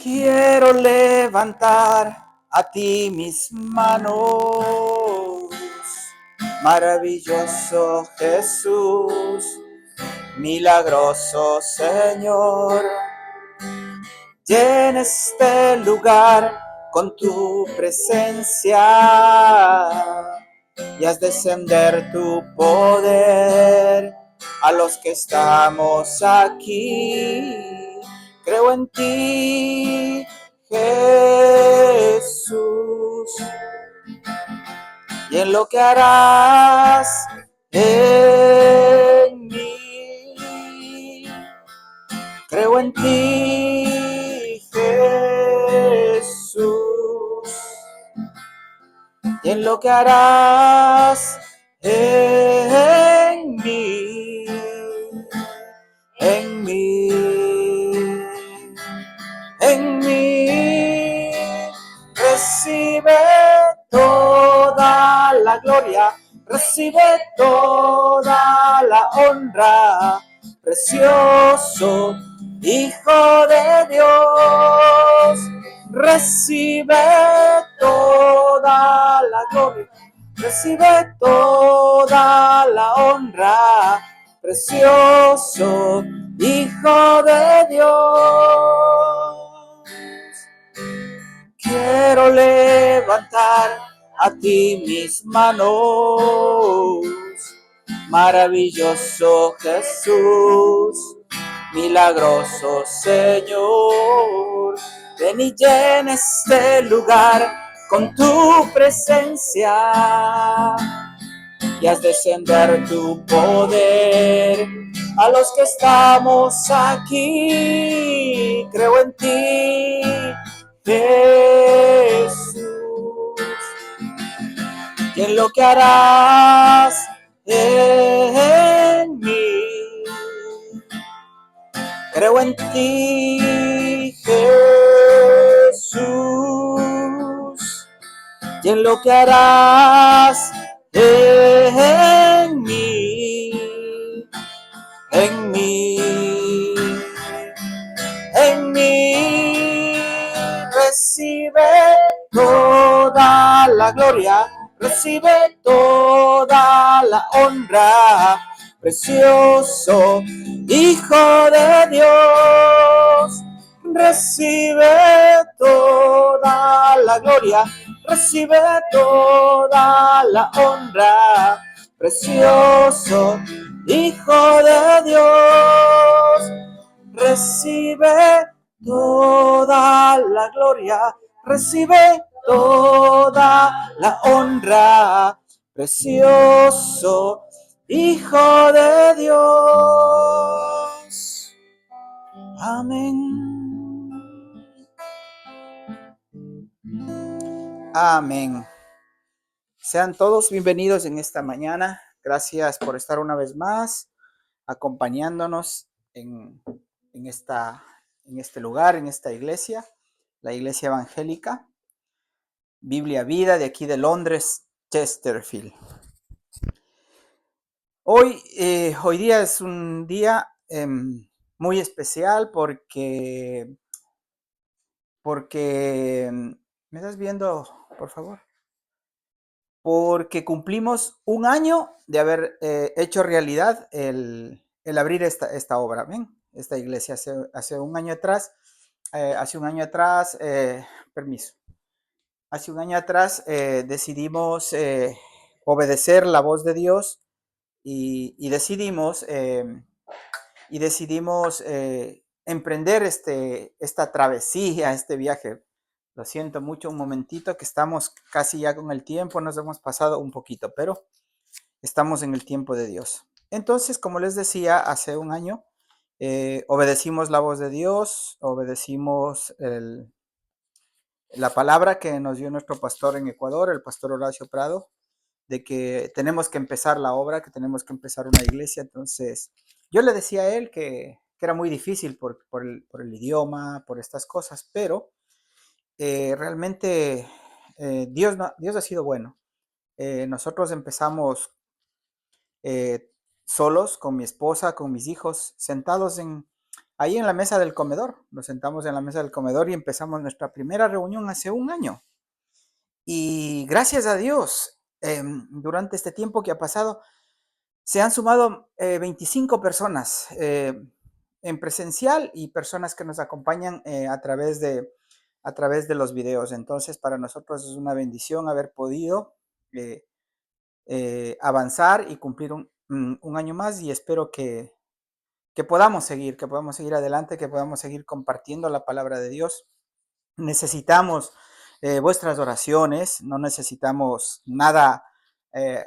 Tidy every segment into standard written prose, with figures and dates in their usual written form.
Quiero levantar a ti mis manos, maravilloso Jesús, milagroso Señor. Llena este lugar con tu presencia y haz descender tu poder a los que estamos aquí. Creo en ti, Jesús, y en lo que harás en mí. Creo en ti, Jesús, y en lo que harás en mí, en mí, en mí. Recibe toda la gloria, recibe toda la honra, precioso Hijo de Dios. Recibe toda la gloria, recibe toda la honra, precioso Hijo de Dios. Quiero levantar a ti mis manos, maravilloso Jesús, milagroso Señor. Ven y llena este lugar con tu presencia y haz descender tu poder a los que estamos aquí. Creo en ti, Jesús, y en lo que harás en mí. Creo en ti, Jesús, y en lo que harás en mí, en mí, en mí. Recibe toda la gloria, recibe toda la honra, precioso Hijo de Dios. Recibe toda la gloria, recibe toda la honra, precioso Hijo de Dios. Recibe toda la gloria, recibe toda la honra, precioso Hijo de Dios. Amén. Amén. Sean todos bienvenidos en esta mañana. Gracias por estar una vez más acompañándonos en este lugar, en esta iglesia, la iglesia evangélica Biblia Vida de aquí de Londres, Chesterfield. Hoy día es un día muy especial porque ¿me estás viendo, por favor? Porque cumplimos un año de haber hecho realidad el abrir esta obra, ¿ven? Esta iglesia hace un año atrás, permiso. Hace un año atrás decidimos obedecer la voz de Dios y decidimos emprender esta travesía, este viaje. Lo siento mucho, un momentito, que estamos casi ya con el tiempo, nos hemos pasado un poquito, pero estamos en el tiempo de Dios. Entonces, como les decía, hace un año obedecimos la voz de Dios, obedecimos la palabra que nos dio nuestro pastor en Ecuador, el pastor Horacio Prado, de que tenemos que empezar la obra, que tenemos que empezar una iglesia. Entonces, yo le decía a él que era muy difícil por el idioma, por estas cosas, pero realmente Dios ha sido bueno. Nosotros empezamos solos, con mi esposa, con mis hijos, sentados en ahí en la mesa del comedor. Nos sentamos en la mesa del comedor y empezamos nuestra primera reunión hace un año. Y gracias a Dios, durante este tiempo que ha pasado, se han sumado 25 personas en presencial y personas que nos acompañan a través de los videos. Entonces, para nosotros es una bendición haber podido eh, avanzar y cumplir un año más y espero que podamos seguir adelante, que podamos seguir compartiendo la palabra de Dios. Necesitamos vuestras oraciones, no necesitamos nada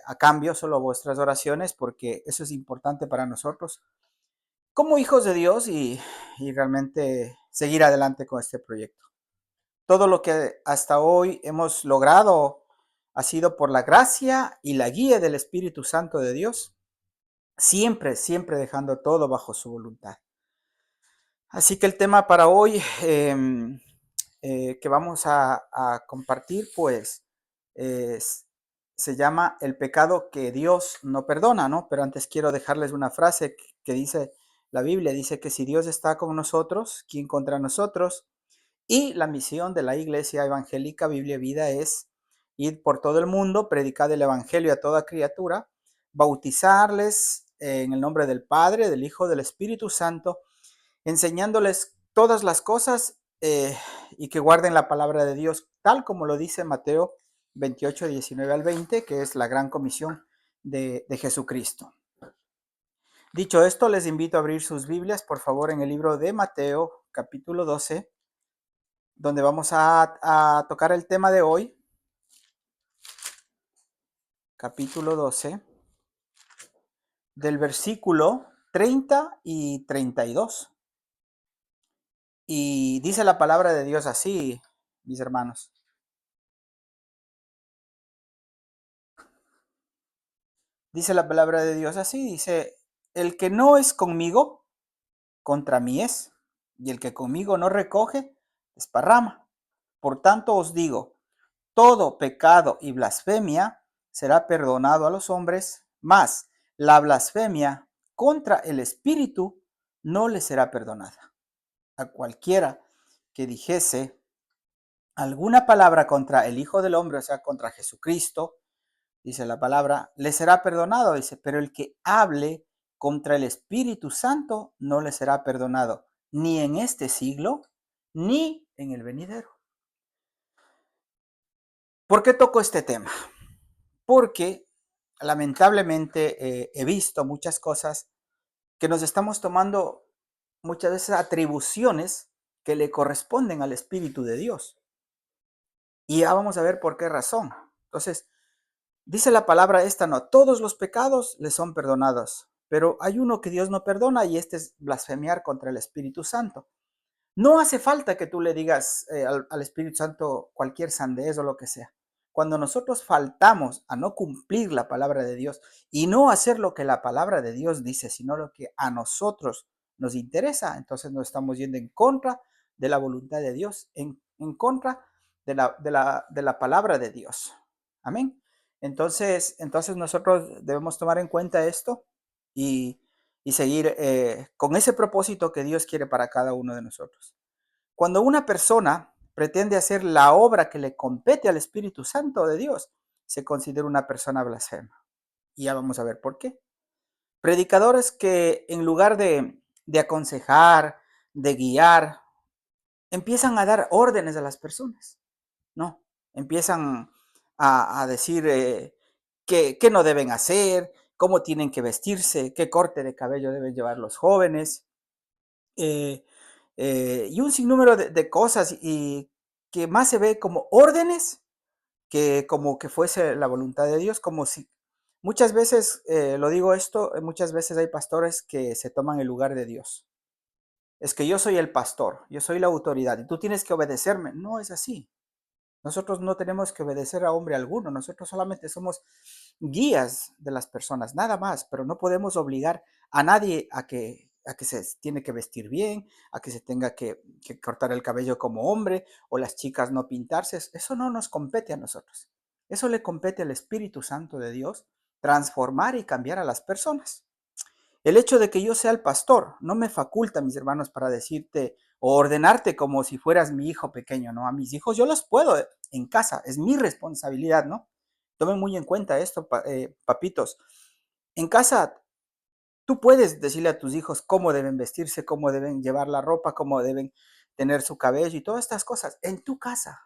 a cambio, solo vuestras oraciones, porque eso es importante para nosotros como hijos de Dios y realmente seguir adelante con este proyecto. Todo lo que hasta hoy hemos logrado ha sido por la gracia y la guía del Espíritu Santo de Dios, siempre, siempre dejando todo bajo su voluntad. Así que el tema para hoy que vamos a compartir, pues, es- se llama el pecado que Dios no perdona, ¿no? Pero antes quiero dejarles una frase que dice la Biblia, dice que si Dios está con nosotros, ¿quién contra nosotros? Y la misión de la Iglesia Evangélica Biblia Vida es ir por todo el mundo, predicar el Evangelio a toda criatura, bautizarles en el nombre del Padre, del Hijo, del Espíritu Santo, enseñándoles todas las cosas y que guarden la palabra de Dios, tal como lo dice Mateo 28, 19 al 20, que es la gran comisión de Jesucristo. Dicho esto, les invito a abrir sus Biblias, por favor, en el libro de Mateo, capítulo 12, donde vamos a tocar el tema de hoy, capítulo 12, del versículo 30 y 32. Y dice la palabra de Dios así, mis hermanos. Dice la palabra de Dios así, dice, el que no es conmigo, contra mí es, y el que conmigo no recoge, desparrama. Por tanto os digo, todo pecado y blasfemia será perdonado a los hombres, mas la blasfemia contra el Espíritu no le será perdonada. A cualquiera que dijese alguna palabra contra el Hijo del Hombre, o sea, contra Jesucristo, dice la palabra, le será perdonado, dice, pero el que hable contra el Espíritu Santo no le será perdonado, ni en este siglo, ni en el venidero. ¿Por qué toco este tema? Porque lamentablemente he visto muchas cosas que nos estamos tomando muchas veces atribuciones que le corresponden al Espíritu de Dios. Y ya vamos a ver por qué razón. Entonces, dice la palabra esta, no, todos los pecados le son perdonados, pero hay uno que Dios no perdona y este es blasfemiar contra el Espíritu Santo. No hace falta que tú le digas al Espíritu Santo cualquier sandez o lo que sea. Cuando nosotros faltamos a no cumplir la palabra de Dios y no hacer lo que la palabra de Dios dice, sino lo que a nosotros nos interesa, entonces nos estamos yendo en contra de la voluntad de Dios, en contra de la palabra de Dios. Amén. Entonces nosotros debemos tomar en cuenta esto y, y seguir con ese propósito que Dios quiere para cada uno de nosotros. Cuando una persona pretende hacer la obra que le compete al Espíritu Santo de Dios, se considera una persona blasfema. Y ya vamos a ver por qué. Predicadores que en lugar de aconsejar, de guiar, empiezan a dar órdenes a las personas, ¿no? Empiezan a decir qué no deben hacer, cómo tienen que vestirse, qué corte de cabello deben llevar los jóvenes, eh, y un sinnúmero de cosas y que más se ve como órdenes que como que fuese la voluntad de Dios, como si muchas veces, lo digo esto, muchas veces hay pastores que se toman el lugar de Dios. Es que yo soy el pastor, yo soy la autoridad y tú tienes que obedecerme. No es así. Nosotros no tenemos que obedecer a hombre alguno, nosotros solamente somos guías de las personas, nada más, pero no podemos obligar a nadie a que se tiene que vestir bien, a que se tenga que cortar el cabello como hombre o las chicas no pintarse. Eso no nos compete a nosotros. Eso le compete al Espíritu Santo de Dios, transformar y cambiar a las personas. El hecho de que yo sea el pastor no me faculta, mis hermanos, para decirte o ordenarte como si fueras mi hijo pequeño, ¿no? A mis hijos yo los puedo en casa, es mi responsabilidad, ¿no? Tomen muy en cuenta esto, papitos. En casa tú puedes decirle a tus hijos cómo deben vestirse, cómo deben llevar la ropa, cómo deben tener su cabello y todas estas cosas en tu casa.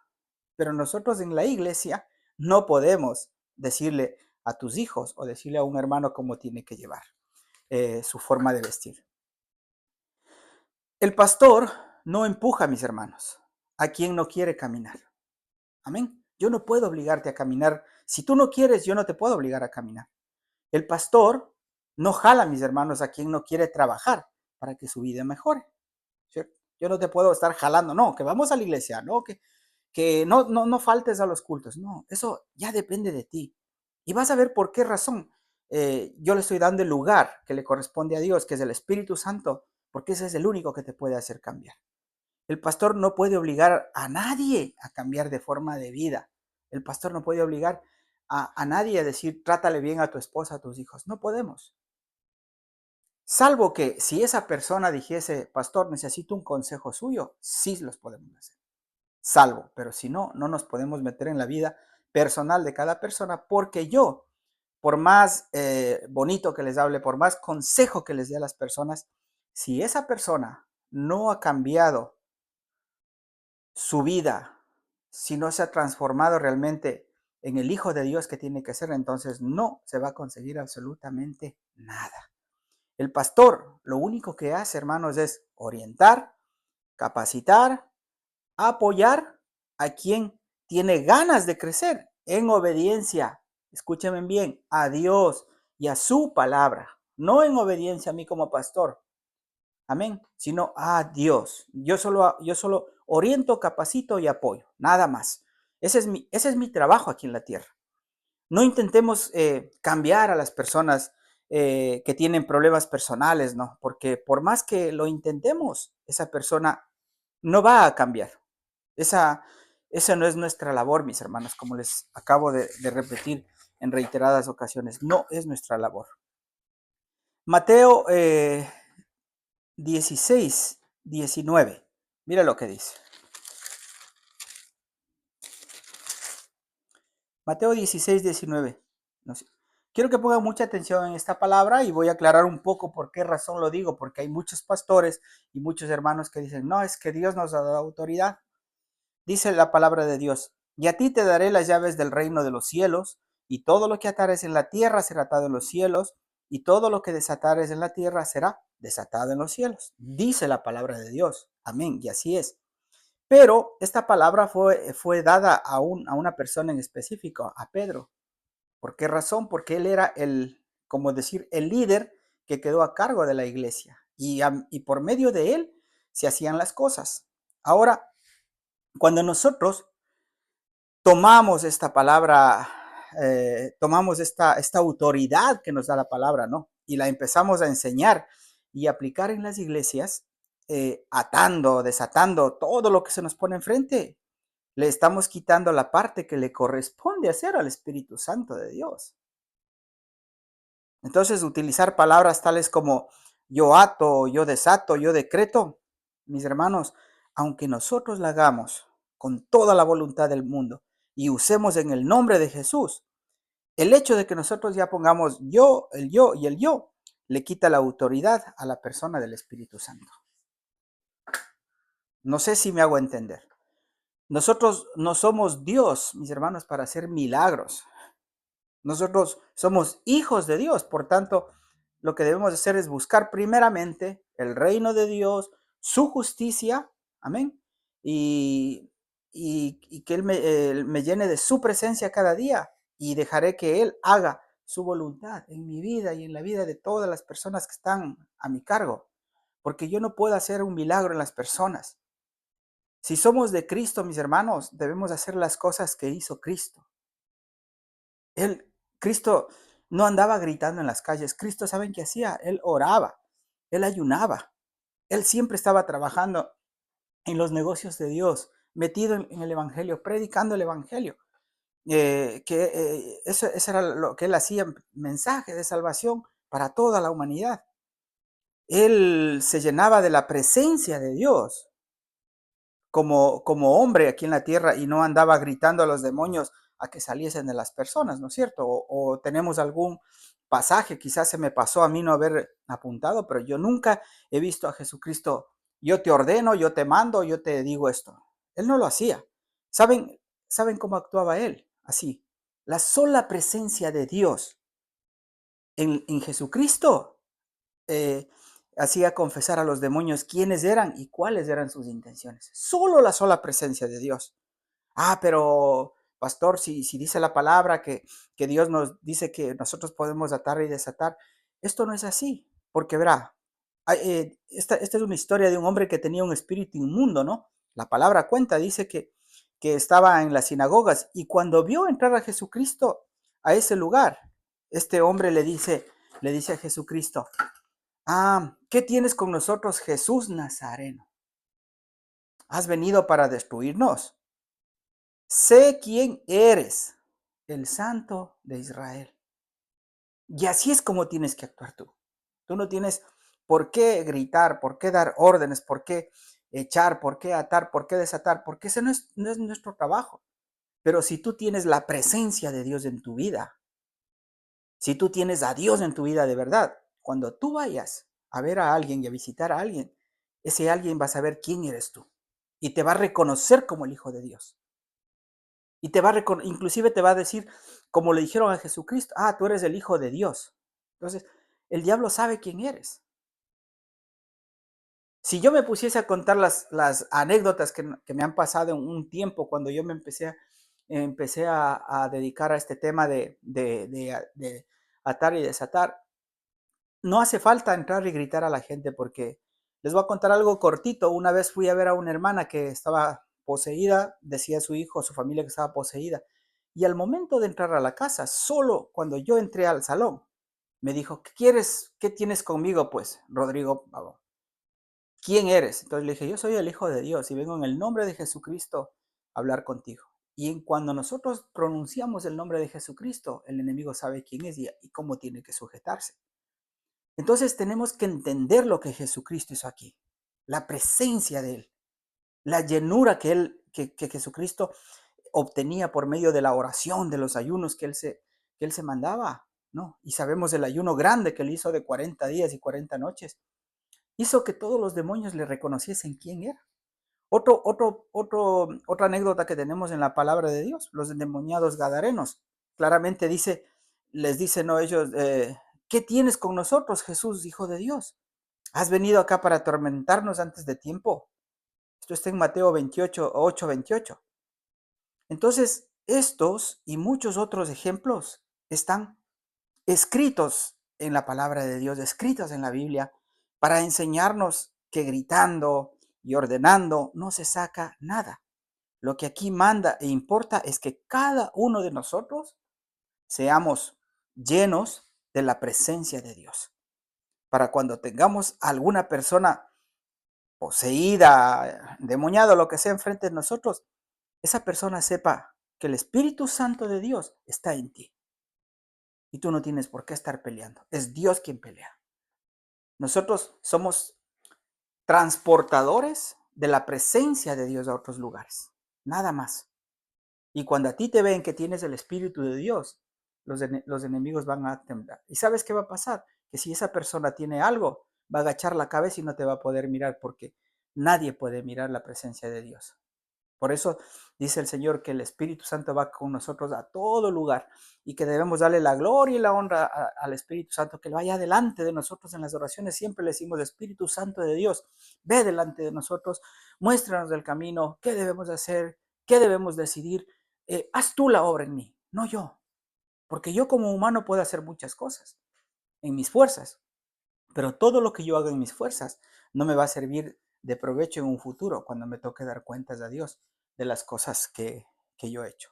Pero nosotros en la iglesia no podemos decirle a tus hijos o decirle a un hermano cómo tiene que llevar su forma de vestir. El pastor no empuja, mis hermanos, a quien no quiere caminar. Amén. Yo no puedo obligarte a caminar. Si tú no quieres, yo no te puedo obligar a caminar. El pastor no jala, mis hermanos, a quien no quiere trabajar para que su vida mejore. ¿Cierto? Yo no te puedo estar jalando, no, que vamos a la iglesia, no, que no faltes a los cultos. No, eso ya depende de ti. Y vas a ver por qué razón yo le estoy dando el lugar que le corresponde a Dios, que es el Espíritu Santo, porque ese es el único que te puede hacer cambiar. El pastor no puede obligar a nadie a cambiar de forma de vida. El pastor no puede obligar a nadie a decir, trátale bien a tu esposa, a tus hijos. No podemos. Salvo que si esa persona dijese, pastor, necesito un consejo suyo, sí los podemos hacer. Salvo, pero si no, no nos podemos meter en la vida personal de cada persona, porque yo, por más bonito que les hable, por más consejo que les dé a las personas, si esa persona no ha cambiado su vida, si no se ha transformado realmente en el Hijo de Dios que tiene que ser, entonces no se va a conseguir absolutamente nada. El pastor lo único que hace, hermanos, es orientar, capacitar, apoyar a quien tiene ganas de crecer en obediencia, escúchenme bien, a Dios y a su palabra, no en obediencia a mí como pastor, amén, sino a Dios. Yo solo oriento, capacito y apoyo, nada más. Ese es mi trabajo aquí en la tierra. No intentemos cambiar a las personas que tienen problemas personales, ¿no? Porque por más que lo intentemos, esa persona no va a cambiar. Esa no es nuestra labor, mis hermanos, como les acabo de repetir en reiteradas ocasiones. No es nuestra labor. Mateo 16, 19. Mira lo que dice. Mateo 16, 19. No sé. Quiero que pongan mucha atención en esta palabra y voy a aclarar un poco por qué razón lo digo, porque hay muchos pastores y muchos hermanos que dicen, no, es que Dios nos ha dado autoridad. Dice la palabra de Dios, y a ti te daré las llaves del reino de los cielos, y todo lo que atares en la tierra será atado en los cielos, y todo lo que desatares en la tierra será desatado en los cielos. Dice la palabra de Dios. Amén, y así es. Pero esta palabra fue dada a una persona en específico, a Pedro. ¿Por qué razón? Porque él era como decir, el líder que quedó a cargo de la iglesia. Y por medio de él se hacían las cosas. Ahora, cuando nosotros tomamos esta palabra, tomamos esta autoridad que nos da la palabra, ¿no? Y la empezamos a enseñar y aplicar en las iglesias, atando, desatando todo lo que se nos pone enfrente. Le estamos quitando la parte que le corresponde hacer al Espíritu Santo de Dios. Entonces, utilizar palabras tales como yo ato, yo desato, yo decreto, mis hermanos, aunque nosotros la hagamos con toda la voluntad del mundo y usemos en el nombre de Jesús, el hecho de que nosotros ya pongamos yo y el yo, le quita la autoridad a la persona del Espíritu Santo. No sé si me hago entender. Nosotros no somos Dios, mis hermanos, para hacer milagros. Nosotros somos hijos de Dios, por tanto, lo que debemos hacer es buscar primeramente el reino de Dios, su justicia, amén, y que Él me llene de su presencia cada día y dejaré que Él haga su voluntad en mi vida y en la vida de todas las personas que están a mi cargo, porque yo no puedo hacer un milagro en las personas. Si somos de Cristo, mis hermanos, debemos hacer las cosas que hizo Cristo. Cristo no andaba gritando en las calles. Cristo, ¿saben qué hacía? Él oraba, él ayunaba. Él siempre estaba trabajando en los negocios de Dios, metido en el Evangelio, predicando el Evangelio. Eso era lo que él hacía, mensaje de salvación para toda la humanidad. él se llenaba de la presencia de Dios como hombre aquí en la tierra y no andaba gritando a los demonios a que saliesen de las personas, ¿no es cierto? O tenemos algún pasaje, quizás se me pasó a mí no haber apuntado, pero yo nunca he visto a Jesucristo, yo te ordeno, yo te mando, yo te digo esto. Él no lo hacía. ¿Saben cómo actuaba él? Así. La sola presencia de Dios en Jesucristo eh, hacía confesar a los demonios quiénes eran y cuáles eran sus intenciones. Solo la sola presencia de Dios. Ah, pero pastor, si dice la palabra que Dios nos dice que nosotros podemos atar y desatar, esto no es así, porque verá, esta es una historia de un hombre que tenía un espíritu inmundo, ¿no? La palabra cuenta, dice que estaba en las sinagogas y cuando vio entrar a Jesucristo a ese lugar, este hombre le dice a Jesucristo, ¿qué tienes con nosotros, Jesús Nazareno? ¿Has venido para destruirnos? Sé quién eres, el Santo de Israel. Y así es como tienes que actuar tú. Tú no tienes por qué gritar, por qué dar órdenes, por qué echar, por qué atar, por qué desatar, porque ese no es nuestro trabajo. Pero si tú tienes la presencia de Dios en tu vida, si tú tienes a Dios en tu vida de verdad, cuando tú vayas a ver a alguien y a visitar a alguien, ese alguien va a saber quién eres tú y te va a reconocer como el Hijo de Dios. Y inclusive te va a decir, como le dijeron a Jesucristo, tú eres el Hijo de Dios. Entonces, el diablo sabe quién eres. Si yo me pusiese a contar las anécdotas que me han pasado en un tiempo cuando yo empecé a dedicar a este tema de atar y desatar, no hace falta entrar y gritar a la gente porque les voy a contar algo cortito. Una vez fui a ver a una hermana que estaba poseída, decía su hijo, su familia que estaba poseída. Y al momento de entrar a la casa, solo cuando yo entré al salón, me dijo, ¿qué quieres? ¿Qué tienes conmigo? Pues, Rodrigo, ¿quién eres? Entonces le dije, yo soy el Hijo de Dios y vengo en el nombre de Jesucristo a hablar contigo. Y cuando nosotros pronunciamos el nombre de Jesucristo, el enemigo sabe quién es y cómo tiene que sujetarse. Entonces tenemos que entender lo que Jesucristo hizo aquí, la presencia de Él, la llenura que Jesucristo obtenía por medio de la oración, de los ayunos que él se mandaba, ¿no? Y sabemos el ayuno grande que él hizo de 40 días y 40 noches. Hizo que todos los demonios le reconociesen quién era. Otra anécdota que tenemos en la palabra de Dios, los endemoniados gadarenos. Claramente les dicen, no, ellos, ¿qué tienes con nosotros, Jesús, Hijo de Dios? ¿Has venido acá para atormentarnos antes de tiempo? Esto está en Mateo 28, 8, 28. Entonces, estos y muchos otros ejemplos están escritos en la palabra de Dios, escritos en la Biblia, para enseñarnos que gritando y ordenando no se saca nada. Lo que aquí manda e importa es que cada uno de nosotros seamos llenos de la presencia de Dios. Para cuando tengamos alguna persona poseída, demoniado, lo que sea enfrente de nosotros, esa persona sepa que el Espíritu Santo de Dios está en ti. Y tú no tienes por qué estar peleando. Es Dios quien pelea. Nosotros somos transportadores de la presencia de Dios a otros lugares. Nada más. Y cuando a ti te ven que tienes el Espíritu de Dios, los enemigos van a temblar. ¿Y sabes qué va a pasar? Que si esa persona tiene algo, va a agachar la cabeza y no te va a poder mirar porque nadie puede mirar la presencia de Dios. Por eso dice el Señor que el Espíritu Santo va con nosotros a todo lugar y que debemos darle la gloria y la honra al Espíritu Santo, que vaya delante de nosotros en las oraciones. Siempre le decimos, Espíritu Santo de Dios, ve delante de nosotros, muéstranos el camino, qué debemos hacer, qué debemos decidir. Haz tú la obra en mí, no yo, porque yo como humano puedo hacer muchas cosas en mis fuerzas, pero todo lo que yo haga en mis fuerzas no me va a servir de provecho en un futuro cuando me toque dar cuentas a Dios de las cosas que yo he hecho.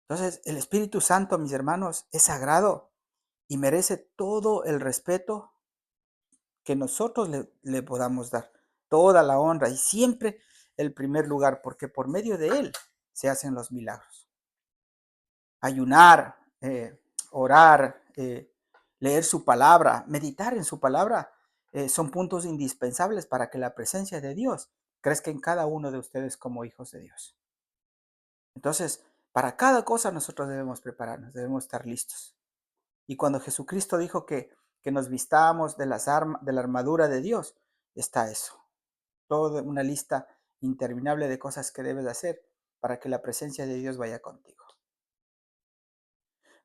Entonces, el Espíritu Santo, mis hermanos, es sagrado y merece todo el respeto que nosotros le podamos dar, toda la honra y siempre el primer lugar, porque por medio de Él se hacen los milagros. Ayunar, orar, leer su palabra, meditar en su palabra, son puntos indispensables para que la presencia de Dios crezca en cada uno de ustedes como hijos de Dios. Entonces, para cada cosa nosotros debemos prepararnos, debemos estar listos. Y cuando Jesucristo dijo que nos vistamos de la armadura de Dios, está eso. Toda una lista interminable de cosas que debes hacer para que la presencia de Dios vaya contigo.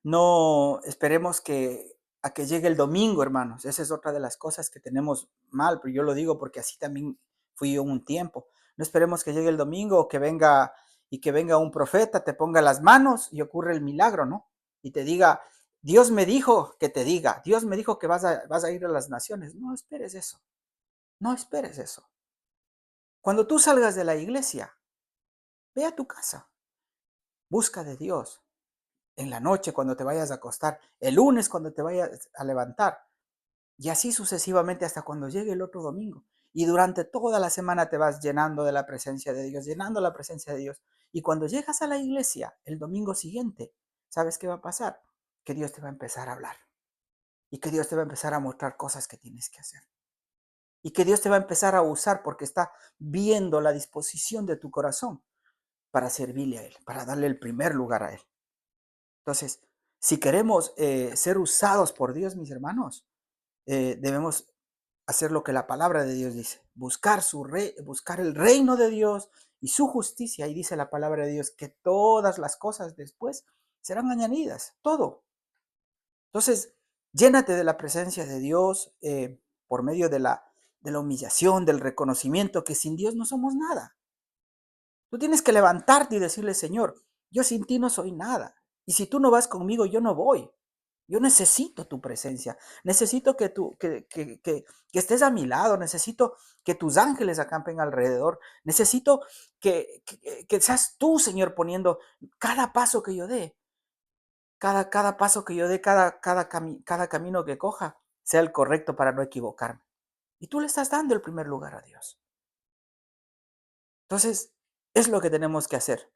No esperemos a que llegue el domingo, hermanos. Esa es otra de las cosas que tenemos mal, pero yo lo digo porque así también fui yo un tiempo. No esperemos que llegue el domingo o que venga un profeta, te ponga las manos y ocurre el milagro, ¿no? Y te diga, Dios me dijo que te diga, Dios me dijo que vas a ir a las naciones. No esperes eso. No esperes eso. Cuando tú salgas de la iglesia, ve a tu casa, busca de Dios. En la noche cuando te vayas a acostar, el lunes cuando te vayas a levantar, y así sucesivamente hasta cuando llegue el otro domingo. Y durante toda la semana te vas llenando de la presencia de Dios, llenando la presencia de Dios. Y cuando llegas a la iglesia el domingo siguiente, ¿sabes qué va a pasar? Que Dios te va a empezar a hablar. Y que Dios te va a empezar a mostrar cosas que tienes que hacer. Y que Dios te va a empezar a usar porque está viendo la disposición de tu corazón para servirle a Él, para darle el primer lugar a Él. Entonces, si queremos ser usados por Dios, mis hermanos, debemos hacer lo que la palabra de Dios dice, buscar el reino de Dios y su justicia. Y dice la palabra de Dios que todas las cosas después serán añadidas, todo. Entonces, llénate de la presencia de Dios por medio de la humillación, del reconocimiento que sin Dios no somos nada. Tú tienes que levantarte y decirle, Señor, yo sin ti no soy nada. Y si tú no vas conmigo, yo no voy. Yo necesito tu presencia. Necesito que estés a mi lado. Necesito que tus ángeles acampen alrededor. Necesito que seas tú, Señor, poniendo cada paso que yo dé. Cada paso que yo dé, cada camino que coja, sea el correcto para no equivocarme. Y tú le estás dando el primer lugar a Dios. Entonces, es lo que tenemos que hacer.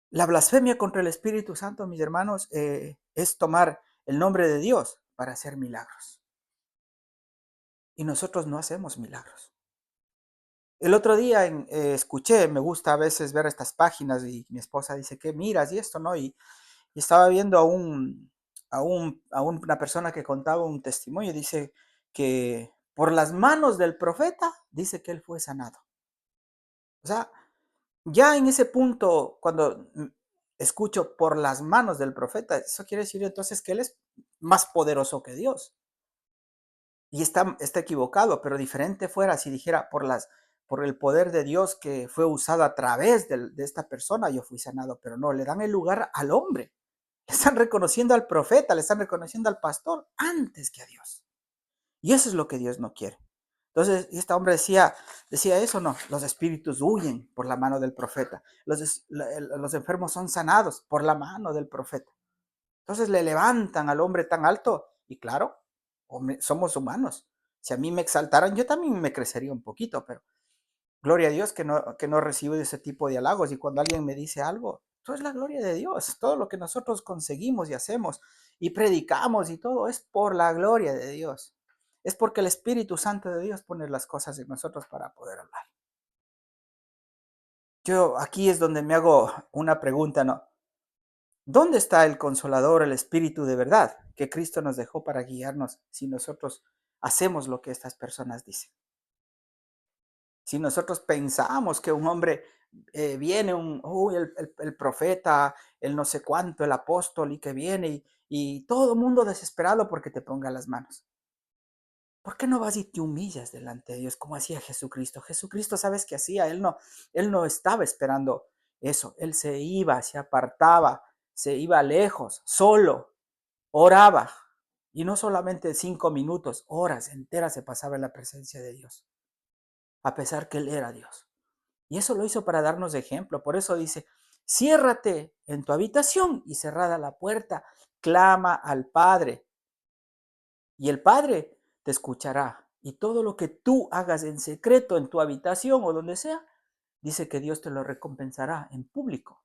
La blasfemia contra el Espíritu Santo, mis hermanos, es tomar el nombre de Dios para hacer milagros. Y nosotros no hacemos milagros. El otro día escuché, me gusta a veces ver estas páginas y mi esposa dice, ¿qué miras? Y esto, ¿no? Y estaba viendo a una persona que contaba un testimonio, dice que por las manos del profeta, dice que él fue sanado. O sea, ya en ese punto, cuando escucho por las manos del profeta, eso quiere decir entonces que él es más poderoso que Dios. Y está equivocado, pero diferente fuera si dijera por el poder de Dios que fue usado a través de esta persona, yo fui sanado, pero no, le dan el lugar al hombre. Le están reconociendo al profeta, le están reconociendo al pastor antes que a Dios. Y eso es lo que Dios no quiere. Entonces, este hombre decía eso, no, los espíritus huyen por la mano del profeta, los enfermos son sanados por la mano del profeta. Entonces le levantan al hombre tan alto y claro, somos humanos. Si a mí me exaltaran, yo también me crecería un poquito, pero gloria a Dios que no recibo ese tipo de halagos. Y cuando alguien me dice algo, eso es la gloria de Dios. Todo lo que nosotros conseguimos y hacemos y predicamos y todo es por la gloria de Dios. Es porque el Espíritu Santo de Dios pone las cosas en nosotros para poder hablar. Yo aquí es donde me hago una pregunta, ¿no? ¿Dónde está el Consolador, el Espíritu de verdad que Cristo nos dejó para guiarnos si nosotros hacemos lo que estas personas dicen? Si nosotros pensamos que un hombre viene, el profeta, el no sé cuánto, el apóstol, y que viene y todo el mundo desesperado porque te ponga las manos. ¿Por qué no vas y te humillas delante de Dios como hacía Jesucristo? Jesucristo, ¿sabes qué hacía? Él no estaba esperando eso. Él se iba, se apartaba, se iba lejos, solo, oraba. Y no solamente 5 minutos, horas enteras se pasaba en la presencia de Dios, a pesar que Él era Dios. Y eso lo hizo para darnos ejemplo. Por eso dice, ciérrate en tu habitación y cerrada la puerta, clama al Padre. Y el Padre te escuchará. Y todo lo que tú hagas en secreto en tu habitación o donde sea, dice que Dios te lo recompensará en público.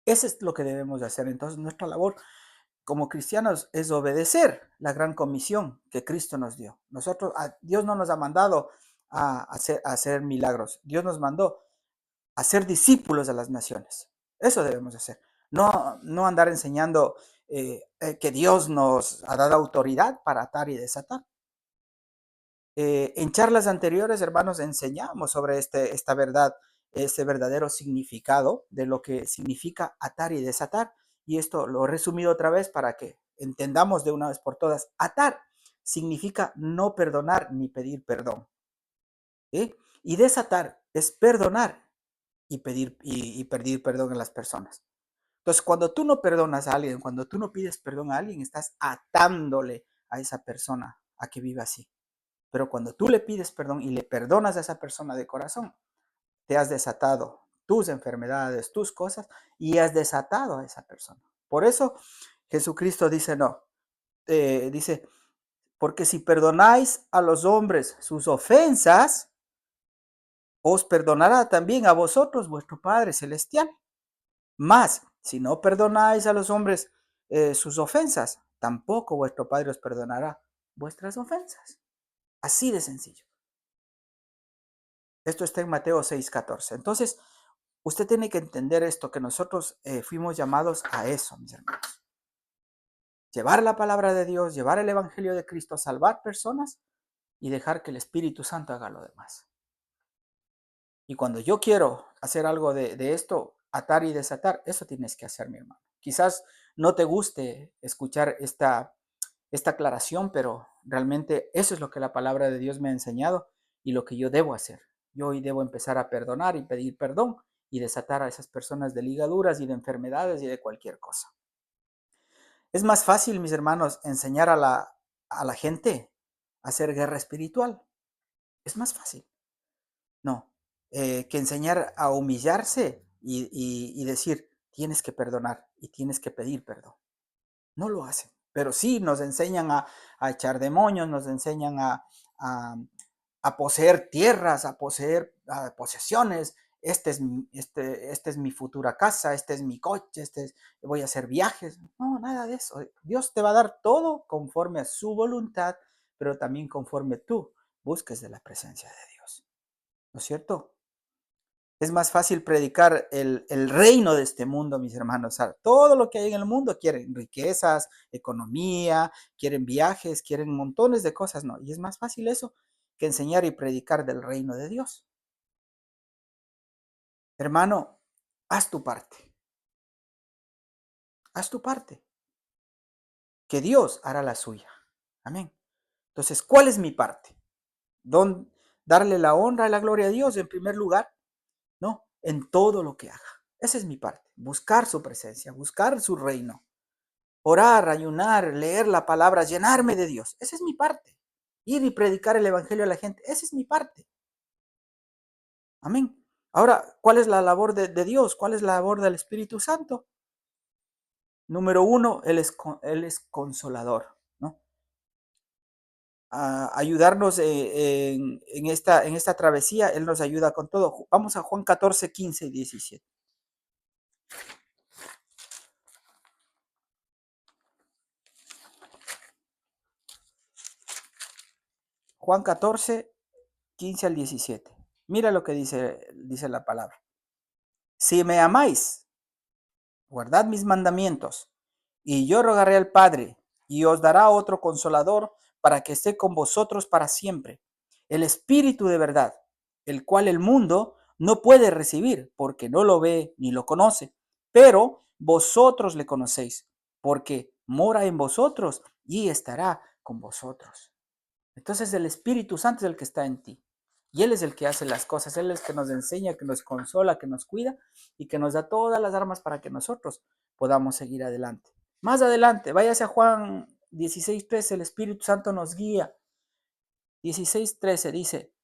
Eso es lo que debemos de hacer. Entonces nuestra labor como cristianos es obedecer la gran comisión que Cristo nos dio. Dios no nos ha mandado a hacer milagros. Dios nos mandó a ser discípulos de las naciones. Eso debemos hacer. No andar enseñando que Dios nos ha dado autoridad para atar y desatar. En charlas anteriores, hermanos, enseñamos sobre esta verdad, este verdadero significado de lo que significa atar y desatar. Y esto lo he resumido otra vez para que entendamos de una vez por todas. Atar significa no perdonar ni pedir perdón. ¿Sí? Y desatar es perdonar y pedir perdón a las personas. Entonces, cuando tú no perdonas a alguien, cuando tú no pides perdón a alguien, estás atándole a esa persona a que viva así. Pero cuando tú le pides perdón y le perdonas a esa persona de corazón, te has desatado tus enfermedades, tus cosas, y has desatado a esa persona. Por eso Jesucristo dice, no, dice, porque si perdonáis a los hombres sus ofensas, os perdonará también a vosotros vuestro Padre Celestial. Mas, si no perdonáis a los hombres sus ofensas, tampoco vuestro Padre os perdonará vuestras ofensas. Así de sencillo. Esto está en Mateo 6:14. Entonces, usted tiene que entender esto, que nosotros fuimos llamados a eso, mis hermanos. Llevar la palabra de Dios, llevar el Evangelio de Cristo, salvar personas y dejar que el Espíritu Santo haga lo demás. Y cuando yo quiero hacer algo de esto, atar y desatar, eso tienes que hacer, mi hermano. Quizás no te guste escuchar esta aclaración, pero realmente eso es lo que la palabra de Dios me ha enseñado y lo que yo debo hacer. Yo hoy debo empezar a perdonar y pedir perdón y desatar a esas personas de ligaduras y de enfermedades y de cualquier cosa. Es más fácil, mis hermanos, enseñar a la gente a hacer guerra espiritual. Es más fácil. No, que enseñar a humillarse y decir, tienes que perdonar y tienes que pedir perdón. No lo hacen, pero sí nos enseñan a echar demonios, nos enseñan a, a poseer tierras, a poseer posesiones. Esta es mi futura casa, este es mi coche, voy a hacer viajes. No, nada de eso. Dios te va a dar todo conforme a su voluntad, pero también conforme tú busques de la presencia de Dios. ¿No es cierto? Es más fácil predicar el reino de este mundo, mis hermanos. O sea, todo lo que hay en el mundo quieren riquezas, economía, quieren viajes, quieren montones de cosas, ¿no? Y es más fácil eso que enseñar y predicar del reino de Dios. Hermano, haz tu parte. Haz tu parte. Que Dios hará la suya. Amén. Entonces, ¿cuál es mi parte? Darle la honra y la gloria a Dios en primer lugar, ¿no? En todo lo que haga. Esa es mi parte. Buscar su presencia, buscar su reino. Orar, ayunar, leer la palabra, llenarme de Dios. Esa es mi parte. Ir y predicar el evangelio a la gente. Esa es mi parte. Amén. Ahora, ¿cuál es la labor de Dios? ¿Cuál es la labor del Espíritu Santo? Número uno, Él es consolador, ¿no? A ayudarnos en esta travesía. Él nos ayuda con todo. Vamos a Juan 14, 15 y 17. Juan 14, 15 al 17. Mira lo que dice la palabra. Si me amáis, guardad mis mandamientos, y yo rogaré al Padre, y os dará otro consolador para que esté con vosotros para siempre, el Espíritu de verdad, el cual el mundo no puede recibir, porque no lo ve ni lo conoce, pero vosotros le conocéis, porque mora en vosotros y estará con vosotros. Entonces el Espíritu Santo es el que está en ti. Y Él es el que hace las cosas. Él es el que nos enseña, que nos consola, que nos cuida y que nos da todas las armas para que nosotros podamos seguir adelante. Más adelante, váyase a Juan 16:13, el Espíritu Santo nos guía. 16:13 dice,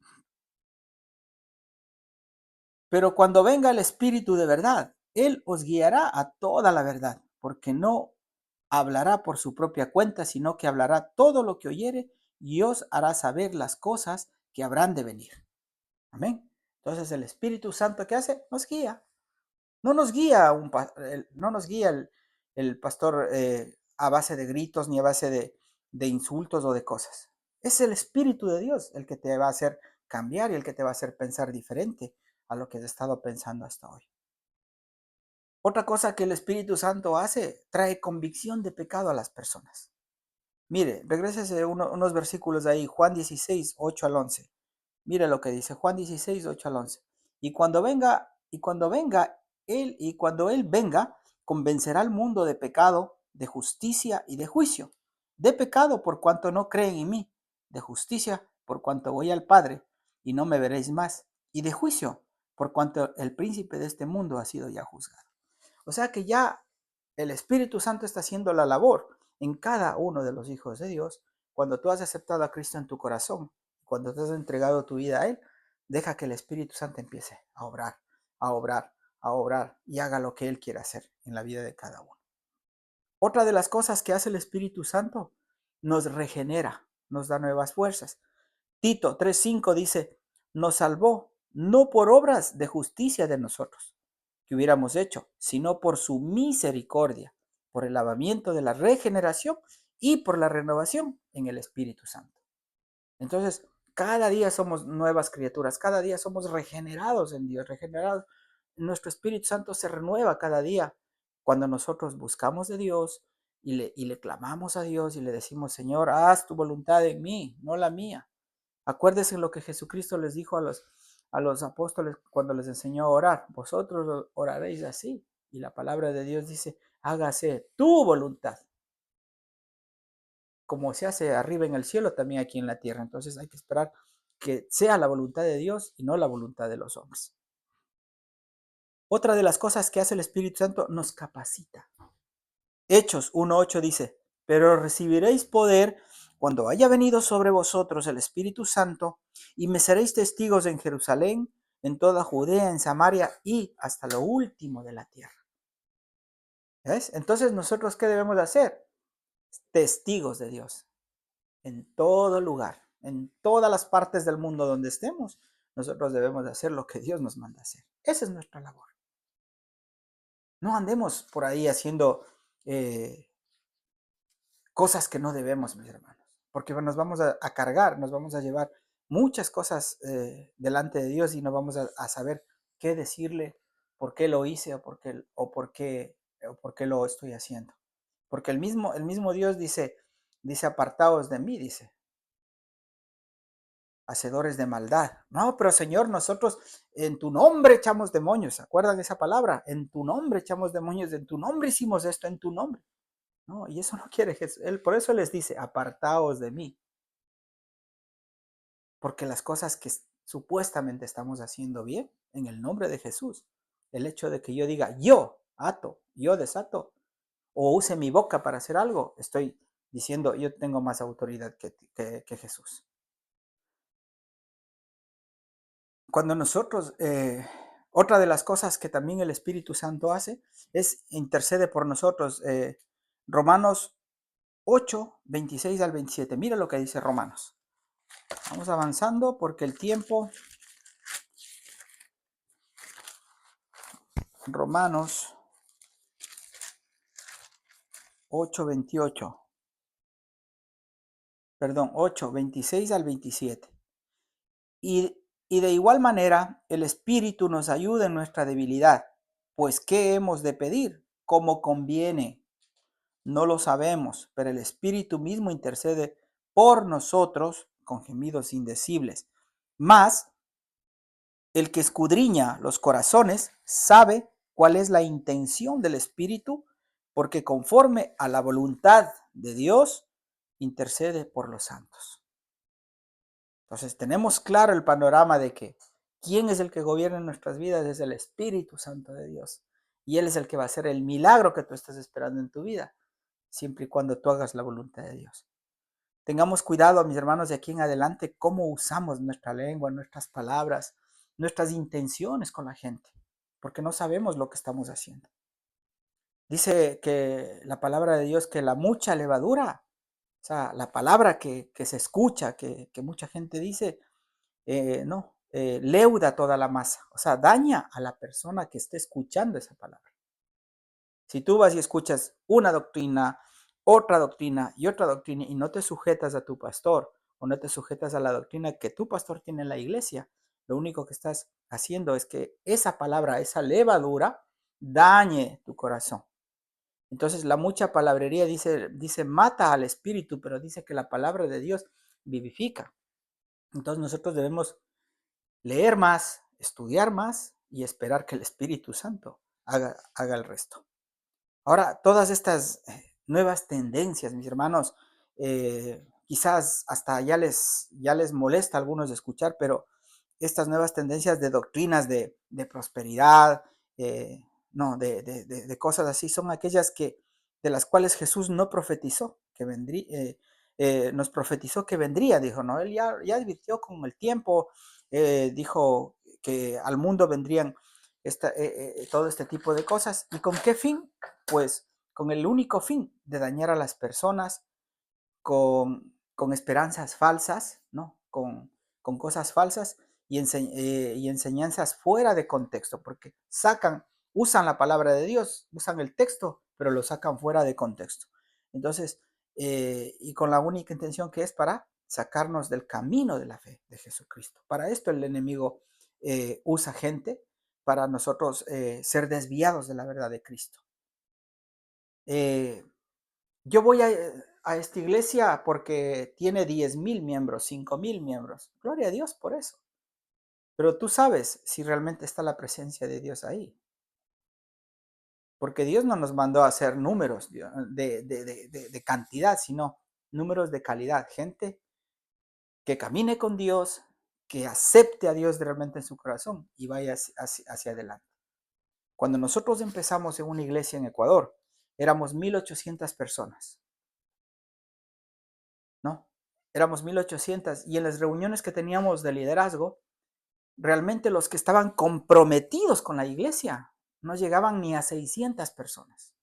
pero cuando venga el Espíritu de verdad, Él os guiará a toda la verdad, porque no hablará por su propia cuenta, sino que hablará todo lo que oyere y os hará saber las cosas que habrán de venir. Amén. Entonces el Espíritu Santo, ¿qué hace? Nos guía. No nos guía no nos guía el pastor a base de gritos ni a base de insultos o de cosas. Es el Espíritu de Dios el que te va a hacer cambiar y el que te va a hacer pensar diferente a lo que has estado pensando hasta hoy. Otra cosa que el Espíritu Santo hace, trae convicción de pecado a las personas. Mire, regrésese unos versículos ahí, Juan 16, 8 al 11. Mire lo que dice Juan 16, 8 al 11. Y cuando él venga, convencerá al mundo de pecado, de justicia y de juicio. De pecado por cuanto no creen en mí, de justicia por cuanto voy al Padre y no me veréis más, y de juicio por cuanto el príncipe de este mundo ha sido ya juzgado. O sea que ya el Espíritu Santo está haciendo la labor en cada uno de los hijos de Dios. Cuando tú has aceptado a Cristo en tu corazón, cuando te has entregado tu vida a Él, deja que el Espíritu Santo empiece a obrar, a obrar, a obrar y haga lo que Él quiere hacer en la vida de cada uno. Otra de las cosas que hace el Espíritu Santo, nos regenera, nos da nuevas fuerzas. Tito 3:5 dice, nos salvó no por obras de justicia de nosotros que hubiéramos hecho, sino por su misericordia, por el lavamiento de la regeneración y por la renovación en el Espíritu Santo. Entonces, cada día somos nuevas criaturas, cada día somos regenerados en Dios, regenerados. Nuestro Espíritu Santo se renueva cada día cuando nosotros buscamos de Dios y le clamamos a Dios y le decimos, Señor, haz tu voluntad en mí, no la mía. Acuérdense lo que Jesucristo les dijo a los apóstoles cuando les enseñó a orar. Vosotros oraréis así. Y la palabra de Dios dice, hágase tu voluntad. Como se hace arriba en el cielo, también aquí en la tierra. Entonces hay que esperar que sea la voluntad de Dios y no la voluntad de los hombres. Otra de las cosas que hace el Espíritu Santo, nos capacita. Hechos 1:8 dice, pero recibiréis poder cuando haya venido sobre vosotros el Espíritu Santo, y me seréis testigos en Jerusalén, en toda Judea, en Samaria y hasta lo último de la tierra. ¿Ves? Entonces, ¿nosotros qué debemos de hacer? Testigos de Dios. En todo lugar, en todas las partes del mundo donde estemos, nosotros debemos de hacer lo que Dios nos manda hacer. Esa es nuestra labor. No andemos por ahí haciendo cosas que no debemos, mis hermanos, porque nos vamos a cargar, nos vamos a llevar muchas cosas delante de Dios y no vamos a saber qué decirle, por qué lo hice o por qué lo estoy haciendo. Porque el mismo Dios dice, apartaos de mí, dice, hacedores de maldad. No, pero Señor, nosotros en tu nombre echamos demonios. ¿Se acuerdan esa palabra? En tu nombre echamos demonios, en tu nombre hicimos esto, en tu nombre. No, y eso no quiere Jesús. Él, por eso les dice, apartaos de mí. Porque las cosas que supuestamente estamos haciendo bien, en el nombre de Jesús, el hecho de que yo diga, yo ato, yo desato, o use mi boca para hacer algo, estoy diciendo, yo tengo más autoridad que Jesús. Cuando nosotros, otra de las cosas que también el Espíritu Santo hace es intercede por nosotros. Romanos 8, 26 al 27. Mira lo que dice Romanos. Vamos avanzando porque el tiempo. Romanos 8, 28. Perdón, 8, 26 al 27. Y de igual manera, el Espíritu nos ayuda en nuestra debilidad. Pues, ¿qué hemos de pedir? Como conviene. No lo sabemos, pero el Espíritu mismo intercede por nosotros con gemidos indecibles. Mas, el que escudriña los corazones sabe cuál es la intención del Espíritu, porque conforme a la voluntad de Dios, intercede por los santos. Entonces tenemos claro el panorama de que quién es el que gobierna en nuestras vidas es el Espíritu Santo de Dios. Y Él es el que va a hacer el milagro que tú estás esperando en tu vida, siempre y cuando tú hagas la voluntad de Dios. Tengamos cuidado, mis hermanos, de aquí en adelante, cómo usamos nuestra lengua, nuestras palabras, nuestras intenciones con la gente, porque no sabemos lo que estamos haciendo. Dice que la palabra de Dios que la mucha levadura, o sea, la palabra que se escucha, que mucha gente dice, leuda toda la masa, o sea, daña a la persona que esté escuchando esa palabra. Si tú vas y escuchas una doctrina otra doctrina y otra doctrina y no te sujetas a tu pastor o no te sujetas a la doctrina que tu pastor tiene en la iglesia, lo único que estás haciendo es que esa palabra, esa levadura, dañe tu corazón. Entonces la mucha palabrería dice mata al espíritu, pero dice que la palabra de Dios vivifica. Entonces nosotros debemos leer más, estudiar más y esperar que el Espíritu Santo haga el resto. Ahora, todas estas nuevas tendencias, mis hermanos, quizás hasta ya les molesta a algunos de escuchar, pero estas nuevas tendencias de doctrinas de prosperidad, no, de cosas así, son aquellas de las cuales Jesús no profetizó, que vendría, nos profetizó que vendría, dijo, ¿no? Él ya advirtió con el tiempo, dijo que al mundo vendrían todo este tipo de cosas. ¿Y con qué fin? Pues con el único fin de dañar a las personas con esperanzas falsas, ¿no? Con cosas falsas y enseñanzas fuera de contexto, porque usan la palabra de Dios, usan el texto, pero lo sacan fuera de contexto. Entonces, y con la única intención que es para sacarnos del camino de la fe de Jesucristo. Para esto el enemigo usa gente para nosotros ser desviados de la verdad de Cristo. Yo voy a esta iglesia porque tiene 10,000 miembros, 5,000 miembros. Gloria a Dios por eso. Pero tú sabes si realmente está la presencia de Dios ahí. Porque Dios no nos mandó a hacer números de cantidad, sino números de calidad. Gente que camine con Dios, que acepte a Dios realmente en su corazón y vaya hacia adelante. Cuando nosotros empezamos en una iglesia en Ecuador, éramos 1,800 personas, ¿no? Éramos 1,800 y en las reuniones que teníamos de liderazgo, realmente los que estaban comprometidos con la iglesia no llegaban ni a 600 personas.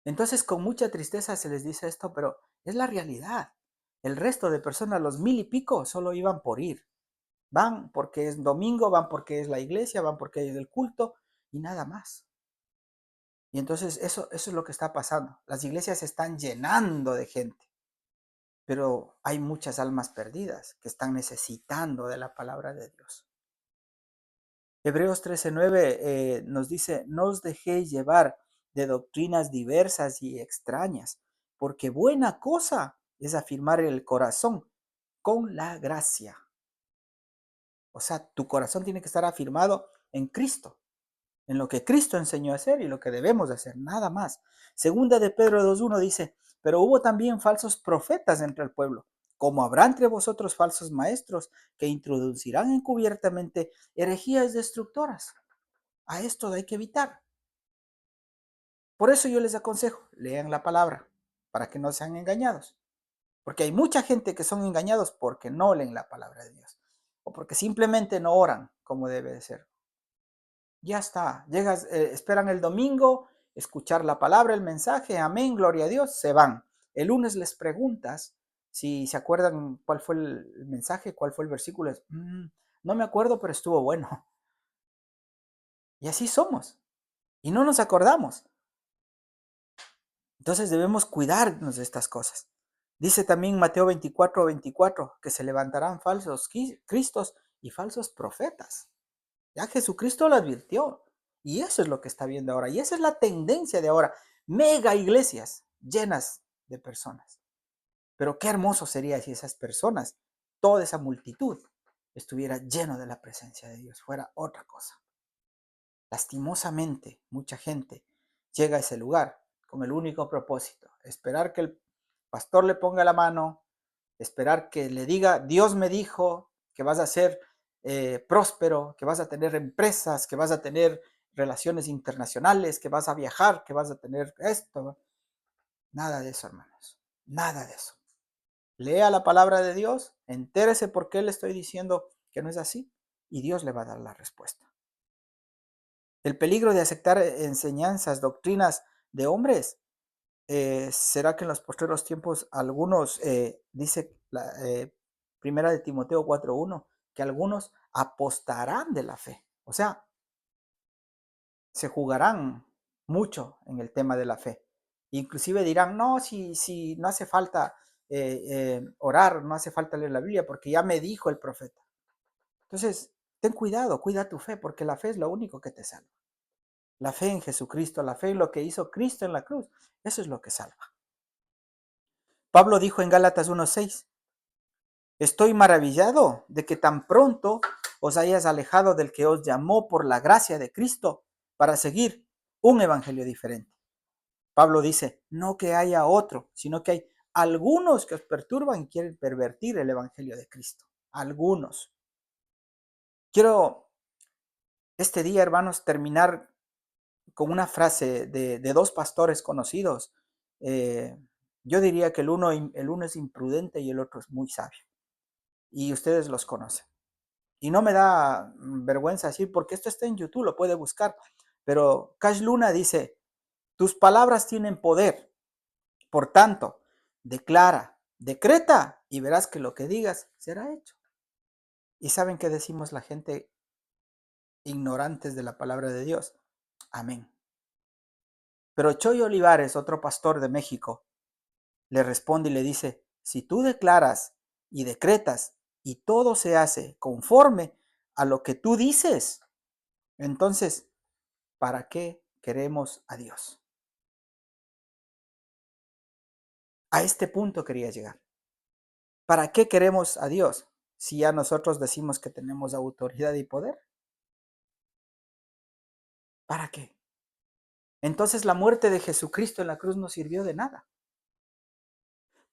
Entonces, con mucha tristeza se les dice esto, pero es la realidad. El resto de personas, los 1,000 y pico, solo iban por ir. Van porque es domingo, van porque es la iglesia, van porque es el culto y nada más. Y entonces eso es lo que está pasando. Las iglesias se están llenando de gente, pero hay muchas almas perdidas que están necesitando de la palabra de Dios. Hebreos 13:9 nos dice, no os dejéis llevar de doctrinas diversas y extrañas, porque buena cosa es afirmar el corazón con la gracia. O sea, tu corazón tiene que estar afirmado en Cristo, en lo que Cristo enseñó a hacer y lo que debemos de hacer, nada más. Segunda de Pedro 2:1 dice, pero hubo también falsos profetas entre el pueblo, como habrá entre vosotros falsos maestros que introducirán encubiertamente herejías destructoras. A esto hay que evitar. Por eso yo les aconsejo, lean la palabra, para que no sean engañados. Porque hay mucha gente que son engañados porque no leen la palabra de Dios. O porque simplemente no oran como debe de ser. Ya está, esperan el domingo, escuchar la palabra, el mensaje, amén, gloria a Dios, se van. El lunes les preguntas si se acuerdan cuál fue el mensaje, cuál fue el versículo. No me acuerdo, pero estuvo bueno. Y así somos. Y no nos acordamos. Entonces debemos cuidarnos de estas cosas. Dice también Mateo 24:24 que se levantarán falsos cristos y falsos profetas. Ya Jesucristo lo advirtió. Y eso es lo que está viendo ahora. Y esa es la tendencia de ahora. Mega iglesias llenas de personas. Pero qué hermoso sería si esas personas, toda esa multitud, estuviera lleno de la presencia de Dios. Fuera otra cosa. Lastimosamente, mucha gente llega a ese lugar con el único propósito, esperar que el pastor le ponga la mano, esperar que le diga, Dios me dijo que vas a ser próspero, que vas a tener empresas, que vas a tener relaciones internacionales, que vas a viajar, que vas a tener esto. Nada de eso, hermanos. Nada de eso. Lea la palabra de Dios, entérese por qué le estoy diciendo que no es así y Dios le va a dar la respuesta. El peligro de aceptar enseñanzas, doctrinas de hombres, será que en los postreros tiempos algunos, dice la primera de Timoteo 4:1, que algunos apostarán de la fe. O sea, se jugarán mucho en el tema de la fe. Inclusive dirán, no, si no hace falta orar, no hace falta leer la Biblia, porque ya me dijo el profeta. Entonces, ten cuidado, cuida tu fe, porque la fe es lo único que te salva. La fe en Jesucristo, la fe en lo que hizo Cristo en la cruz, eso es lo que salva. Pablo dijo en Gálatas 1:6, estoy maravillado de que tan pronto os hayas alejado del que os llamó por la gracia de Cristo para seguir un evangelio diferente. Pablo dice, no que haya otro, sino que hay algunos que os perturban y quieren pervertir el evangelio de Cristo. Algunos. Quiero este día, hermanos, terminar con una frase de dos pastores conocidos. Yo diría que el uno es imprudente y el otro es muy sabio. Y ustedes los conocen. Y no me da vergüenza decir, porque esto está en YouTube, lo puede buscar. Pero Cash Luna dice, tus palabras tienen poder. Por tanto, declara, decreta y verás que lo que digas será hecho. ¿Y saben qué decimos la gente ignorantes de la palabra de Dios? Amén. Pero Choy Olivares, otro pastor de México, le responde y le dice, si tú declaras y decretas y todo se hace conforme a lo que tú dices, entonces, ¿para qué queremos a Dios? A este punto quería llegar. ¿Para qué queremos a Dios si ya nosotros decimos que tenemos autoridad y poder? ¿Para qué? Entonces la muerte de Jesucristo en la cruz no sirvió de nada.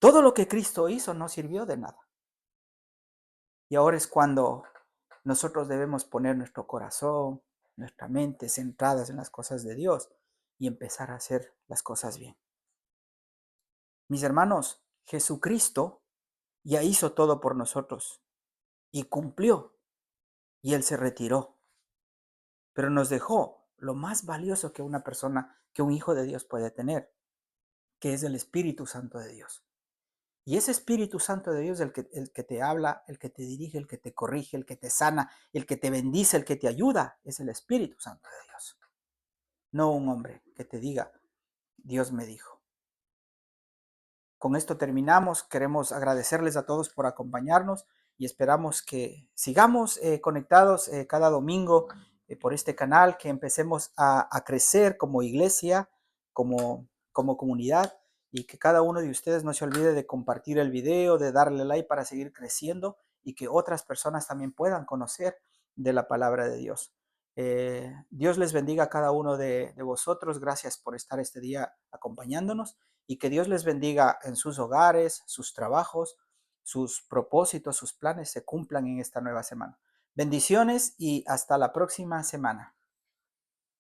Todo lo que Cristo hizo no sirvió de nada. Y ahora es cuando nosotros debemos poner nuestro corazón, nuestra mente centradas en las cosas de Dios y empezar a hacer las cosas bien. Mis hermanos, Jesucristo ya hizo todo por nosotros y cumplió, y Él se retiró, pero nos dejó lo más valioso que una persona, que un hijo de Dios puede tener, que es el Espíritu Santo de Dios. Y ese Espíritu Santo de Dios, el que te habla, el que te dirige, el que te corrige, el que te sana, el que te bendice, el que te ayuda, es el Espíritu Santo de Dios. No un hombre que te diga, Dios me dijo. Con esto terminamos. Queremos agradecerles a todos por acompañarnos y esperamos que sigamos conectados cada domingo por este canal, que empecemos a crecer como iglesia, como comunidad, y que cada uno de ustedes no se olvide de compartir el video, de darle like para seguir creciendo y que otras personas también puedan conocer de la palabra de Dios. Dios les bendiga a cada uno de vosotros. Gracias por estar este día acompañándonos y que Dios les bendiga en sus hogares, sus trabajos, sus propósitos, sus planes se cumplan en esta nueva semana. Bendiciones y hasta la próxima semana.